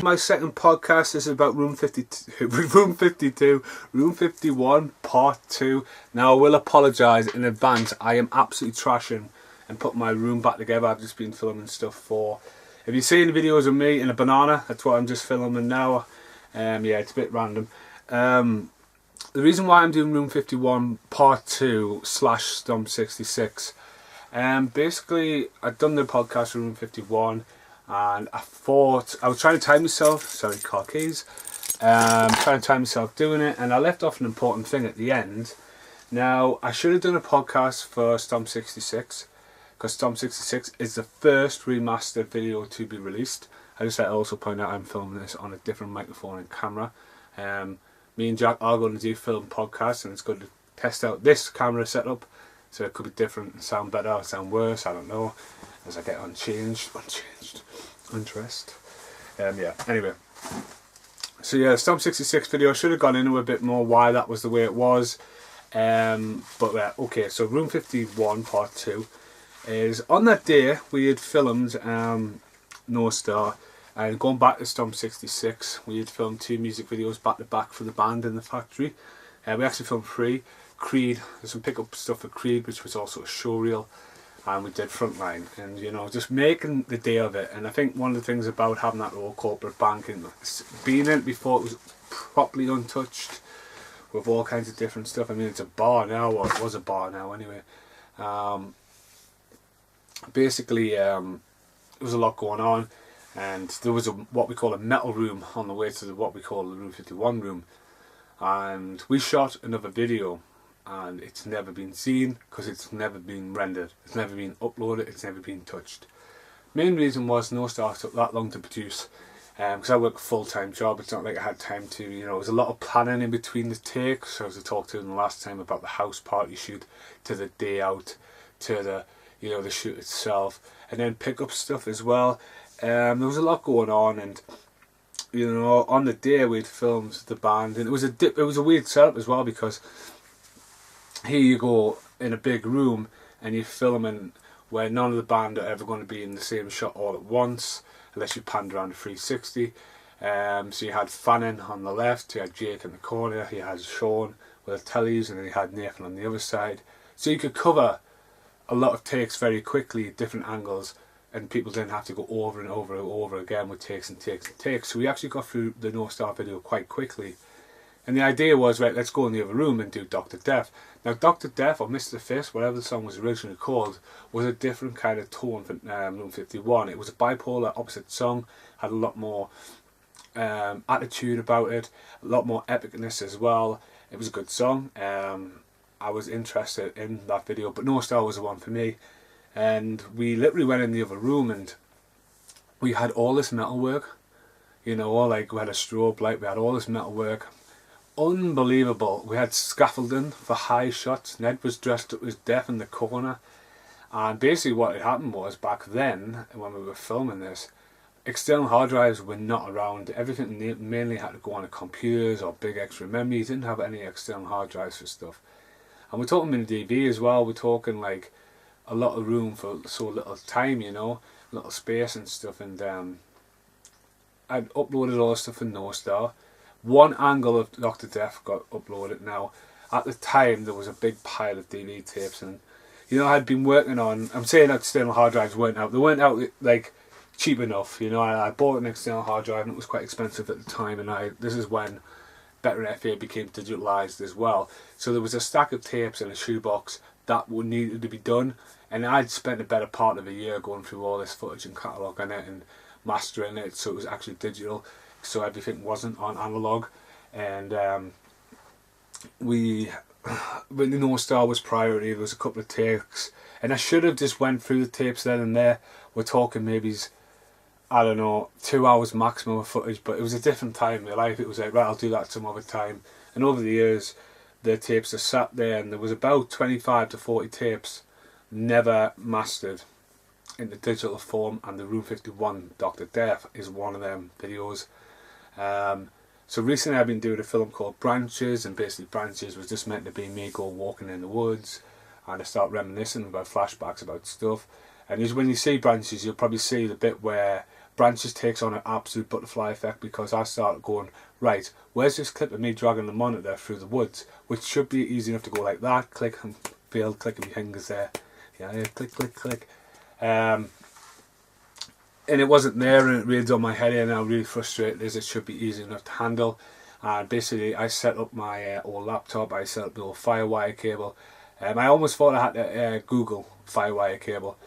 my second podcast. This is about Room 52, Room 52, Room 51, Part 2. Now, I will apologise in advance. I am absolutely trashing and putting my room back together. I've just been filming stuff for... If you've seen videos of me in a banana, that's what I'm just filming now. Yeah, it's a bit random. The reason why I'm doing Room 51, Part 2 / Stomp 66. Basically, I'd done the podcast for Room 51. And I thought, I was trying to time myself, sorry, car keys, trying to time myself doing it, and I left off an important thing at the end. Now, I should have done a podcast for Stomp 66, because Stomp 66 is the first remastered video to be released. I just like to also point out I'm filming this on a different microphone and camera. Me and Jack are going to do film podcasts, and it's going to test out this camera setup, so it could be different and sound better or sound worse, I don't know, as I get undressed. Yeah, anyway. So yeah, Stomp 66 video, I should have gone into a bit more why that was the way it was. But okay, so Room 51 Part 2 is, on that day we had filmed No Star, and going back to Stomp 66, we had filmed 2 music videos back to back for the band in the factory. We actually filmed 3. Creed, there's some pick-up stuff for Creed, which was also a showreel, and we did Frontline, and you know, just making the day of it. And I think one of the things about having that old corporate banking, being in it before it was properly untouched with all kinds of different stuff. I mean, it's a bar now, or it was a bar now anyway. Basically, there was a lot going on, and there was what we call a metal room on the way to what we call the Room 51 room, and we shot another video. And it's never been seen because it's never been rendered, it's never been uploaded, it's never been touched. Main reason was No Star took that long to produce, because I work a full-time job. It's not like I had time to, you know, there was a lot of planning in between the takes. So as I talked to them the last time about the house party shoot, to the day out, to the, you know, the shoot itself, and then pick up stuff as well. There was a lot going on, and you know, on the day we'd filmed the band, and it was a weird setup as well, because here you go in a big room and you're filming where none of the band are ever going to be in the same shot all at once, unless you panned around the 360. So you had Fannin on the left, you had Jake in the corner, you had Sean with the tellies, and then you had Nathan on the other side. So you could cover a lot of takes very quickly, different angles, and people didn't have to go over and over and over again with takes and takes and takes. So we actually got through the No Star video quite quickly. And the idea was, right, let's go in the other room and do Dr. Death. Now, Dr. Death, or Mr. Fist, whatever the song was originally called, was a different kind of tone for Room 51. It was a bipolar opposite song, had a lot more attitude about it, a lot more epicness as well. It was a good song. I was interested in that video, but No Star was the one for me. And we literally went in the other room, and we had all this metal work. You know, like we had a strobe light, we had all this metal work. Unbelievable. We had scaffolding for high shots. Ned was dressed up as Death in the corner, and basically what had happened was, back then when we were filming this, external hard drives were not around. Everything mainly had to go on computers or big extra memory. You didn't have any external hard drives for stuff. And we're talking mini DV as well. We're talking like a lot of room for so little time, you know, little space and stuff. And I'd uploaded all the stuff in No Star. One angle of Dr. Death got uploaded. Now, at the time, there was a big pile of DVD tapes, and you know, I'd been working on, I'm saying external hard drives weren't out. They weren't out like cheap enough, you know. I bought an external hard drive, and it was quite expensive at the time, and this is when Better FA became digitalized as well. So there was a stack of tapes in a shoebox that would needed to be done, and I'd spent a better part of a year going through all this footage and cataloguing it and mastering it, so it was actually digital. So everything wasn't on analog, and when the No Star was priority, there was a couple of takes, and I should have just went through the tapes then and there. We're talking maybe, I don't know, 2 hours maximum of footage, but it was a different time in my life. It was like, right, I'll do that some other time. And over the years, the tapes are sat there, and there was about 25 to 40 tapes never mastered into digital form, and the Room 51 Dr. Death is one of them videos. So recently I've been doing a film called Branches, and basically Branches was just meant to be me go walking in the woods, and I start reminiscing about flashbacks about stuff. And when you see Branches, you'll probably see the bit where Branches takes on an absolute butterfly effect, because I started going, right, where's this clip of me dragging the monitor through the woods, which should be easy enough to go like that, click and failed clicking my fingers there, yeah, click, click, click, and it wasn't there, and it really done my head in, and I was really frustrated, as it should be easy enough to handle. And basically I set up my old laptop, I set up the old Firewire cable. I almost thought I had to Google Firewire cable,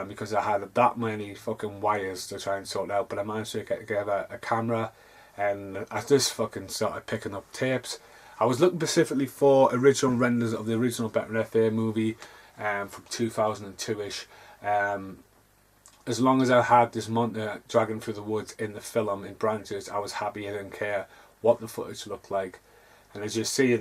because I had that many fucking wires to try and sort out, but I managed to get together a camera, and I just fucking started picking up tapes. I was looking specifically for original renders of the original Better FA movie from 2002ish. As long as I had this monitor dragging through the woods in the film in Branches, I was happy. I didn't care what the footage looked like. And as you see,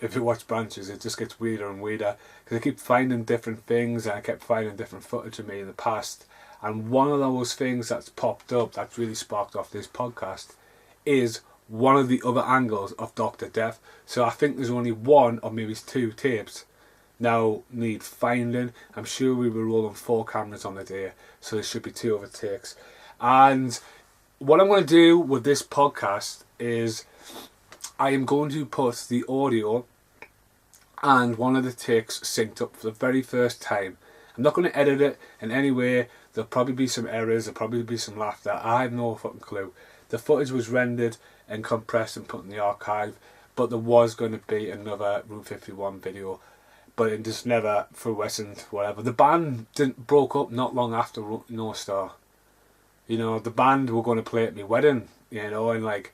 if you watch Branches, it just gets weirder and weirder, because I keep finding different things, and I kept finding different footage of me in the past. And one of those things that's popped up, that's really sparked off this podcast, is one of the other angles of Dr. Death. So I think there's only one or maybe 2 tapes now need finding. I'm sure we were rolling 4 cameras on the day, so there should be 2 other takes. And what I'm going to do with this podcast is I am going to put the audio and one of the takes synced up for the very first time. I'm not going to edit it in any way. There'll probably be some errors, there'll probably be some laughter. I have no fucking clue. The footage was rendered and compressed and put in the archive, but there was going to be another Room 51 video, but it just never fruitioned, whatever. The band broke up not long after North Star. You know, the band were going to play at my wedding, you know, and like,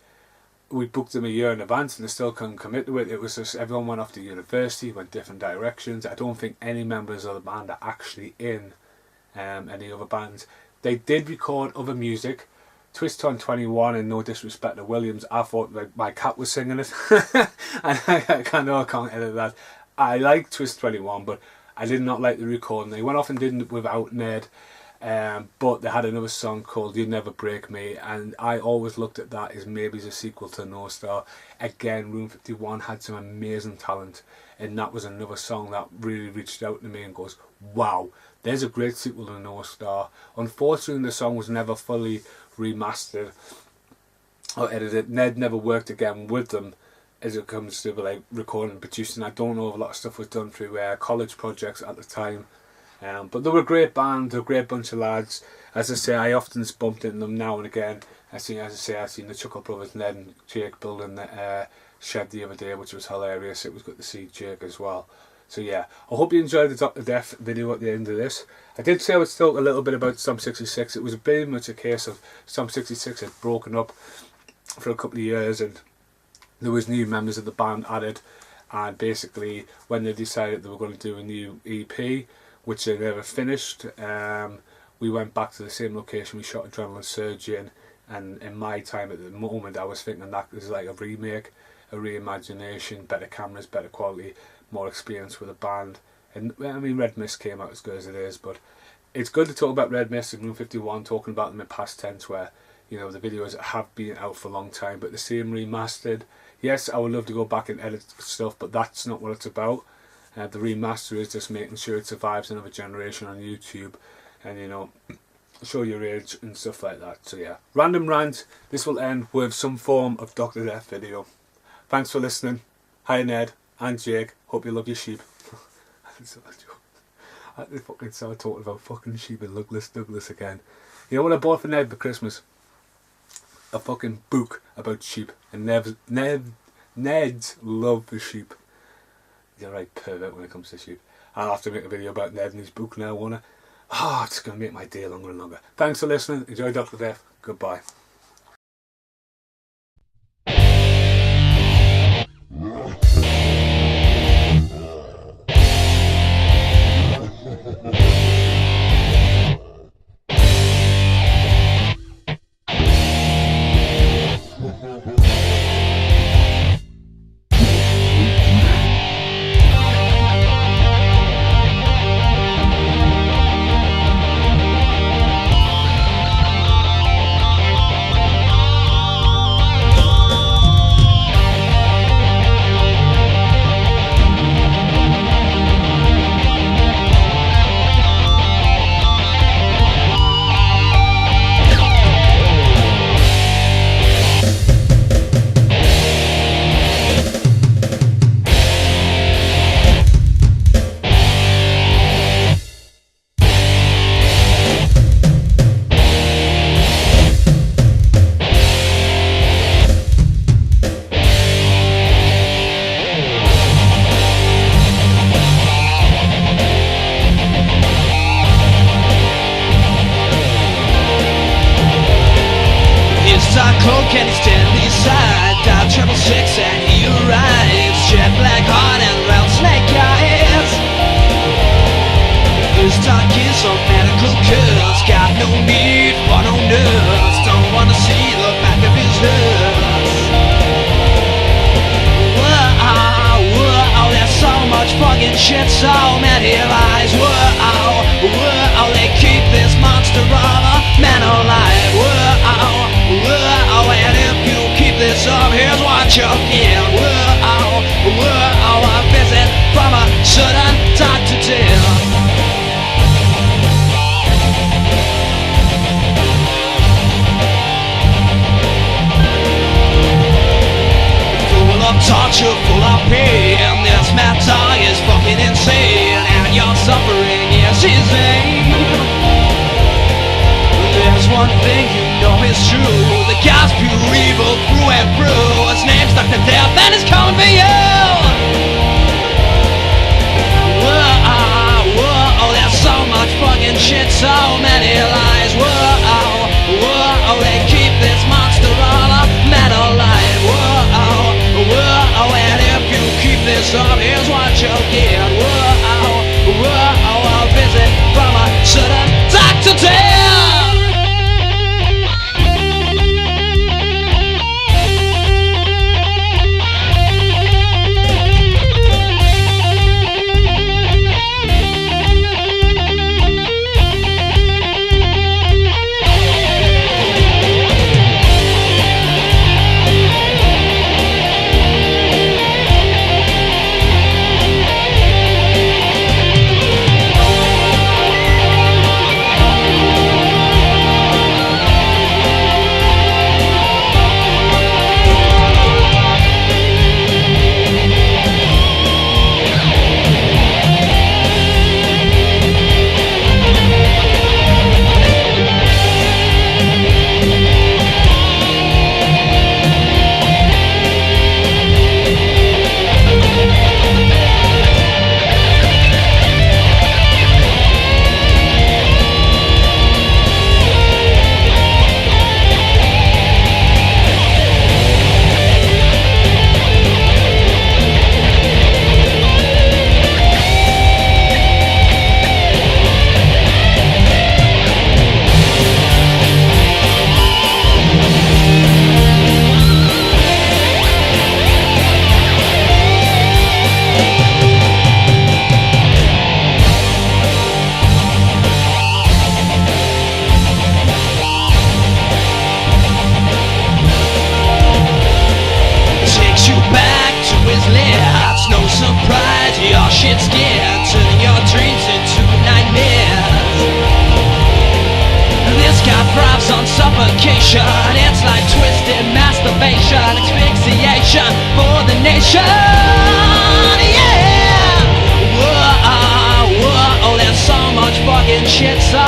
we booked them a year in advance and they still couldn't commit to it. It was just, everyone went off to university, went different directions. I don't think any members of the band are actually in any other bands. They did record other music. Twist on 21, and no disrespect to Williams, I thought like my cat was singing it. And I know I can't edit that. I like Twist 21, but I did not like the recording. They went off and did it without Ned. But they had another song called You Never Break Me, and I always looked at that as maybe as a sequel to North Star. Again, Room 51 had some amazing talent, and that was another song that really reached out to me and goes, wow, there's a great sequel to North Star. Unfortunately, the song was never fully remastered or edited. Ned never worked again with them as it comes to like recording and producing. I don't know if a lot of stuff was done through college projects at the time. But they were a great band, they're a great bunch of lads. As I say, I often bumped into them now and again. I've seen the Chuckle Brothers, Ned and Jake, building the shed the other day, which was hilarious. It was good to see Jake as well. So yeah, I hope you enjoyed the Dr. Death video at the end of this. I did say I would talk a little bit about Stomp 66. It was very much a case of Stomp 66 had broken up for a couple of years, and there was new members of the band added. And basically, when they decided they were going to do a new EP, which they never finished, we went back to the same location we shot Adrenaline Surge in, and in my time at the moment I was thinking that was like a remake, a reimagination, better cameras, better quality, more experience with the band. And I mean, Red Mist came out as good as it is, but it's good to talk about Red Mist and Room 51, talking about them in past tense, where, you know, the videos have been out for a long time, but the same remastered. Yes, I would love to go back and edit stuff, but that's not what it's about. The remaster is just making sure it survives another generation on YouTube, and, you know, show your age and stuff like that. So yeah, random rant. This will end with some form of Dr. Death video. Thanks for listening. Hi Ned and Jake. Hope you love your sheep. I fucking started talking about fucking sheep and Douglas again. You know what I bought for Ned for Christmas? A fucking book about sheep, and Ned's love for sheep. He's a right pervert when it comes to sheep. I'll have to make a video about Ned and his book now, won't I? It's going to make my day longer and longer. Thanks for listening. Enjoy Dr. Death. Goodbye. Can he stand these side? Dial 666 and he arrives. Jet black heart and rattlesnake eyes. His talk is a medical curse. Got no need for no nurse. Don't wanna see the back of his nurse. Whoa, there's so much fucking shit, so many lies. Whoa, they keep this monster of a man alive. Whoa, and if you keep this up, here's what you'll get. Whoa, a visit from a certain Dr. Dill. Torture, full of pain. This mad dog is fucking insane, and your suffering is his aim. There's one thing you know is true: the guy's pure evil through and through. His name's Dr. Death, and he's coming for you. Whoa, there's so much fucking shit, so many lies. Whoa, they keep this monster all a man alive. Whoa, and if you keep this up, here's what you'll get. Whoa, a visit from a certain Dr. Dill. Shit's scared, turning your dreams into nightmares. This guy thrives on suffocation. It's like twisted masturbation, asphyxiation for the nation. Yeah. Whoa, there's so much fucking shit, so